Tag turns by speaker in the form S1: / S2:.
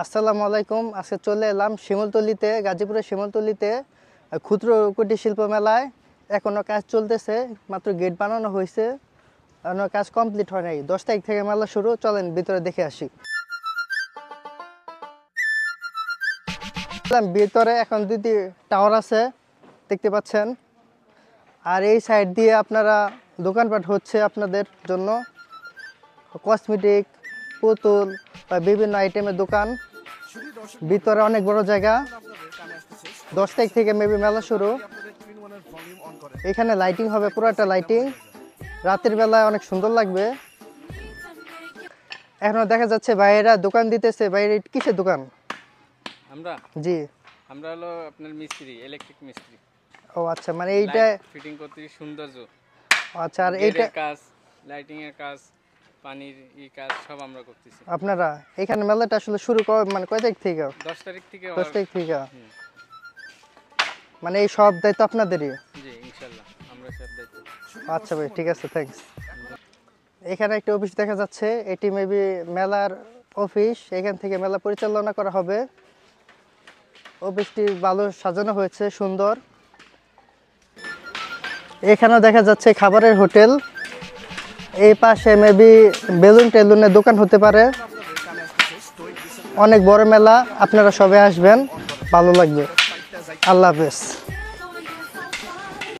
S1: আসসালামু আলাইকুম। আজকে চলে এলাম শিমুলতলিতে, গাজীপুরের শিমুলতলিতে ক্ষুদ্র কুটির শিল্প মেলায়। এখনো কাজ চলতেছে, মাত্র গেট বানানো হয়েছে, এখনো কাজ কমপ্লিট হয় নাই। 10 তারিখ থেকে মেলা শুরু। চলেন ভিতরে দেখে আসি। ভিতরে এখন দুটি টাওয়ার আছে দেখতে পাচ্ছেন, আর এই সাইড দিয়ে আপনারা দোকানপাট হচ্ছে আপনাদের জন্য, কসমেটিক, পুতুল বা বিভিন্ন আইটেমের দোকান। ভিতরে অনেক বড় জায়গা। 10 তারিখ থেকে মেবি মেলা শুরু। এখানে লাইটিং হবে, পুরোটা লাইটিং। রাতের বেলায় অনেক সুন্দর লাগবে। এখনো দেখা যাচ্ছে বাইরেরা দোকান দিতেছে। বাইরে কিসের দোকান?
S2: আমরা
S1: জি,
S2: আমরা হলো আপনার মিস্ত্রি, ইলেকট্রিক মিস্ত্রি।
S1: ও আচ্ছা, মানে এইটা
S2: ফিটিং করতে সৌন্দর্য,
S1: আচ্ছা। আর এইটা
S2: গেটের কাজ, লাইটিং এর কাজ, পানির কাজ সব আমরা করতেছি।
S1: আপনারা এখানে মেলাটা আসলে শুরু মানে কয় তারিখ থেকে?
S2: 10 তারিখ থেকে
S1: 10 তারিখ থেকে। মানে এই সব দায়িত্ব আপনাদেরই?
S2: জি, ইনশাআল্লাহ আমরা সব দায়িত্ব।
S1: আচ্ছা ভাই, ঠিক আছে, থ্যাঙ্কস। এখানে একটা অফিস দেখা যাচ্ছে, এটি মেবি মেলার অফিস। এখান থেকে মেলা পরিচালনা করা হবে। অফিসটি ভালো সাজানো হয়েছে, সুন্দর। এখানেও দেখা যাচ্ছে খাবারের হোটেল। এই পাশে মেবি বেলুন টেলুনের দোকান হতে পারে। অনেক বড় মেলা, আপনারা সবাই আসবেন, ভালো লাগবে। আল্লাহ হাফেজ।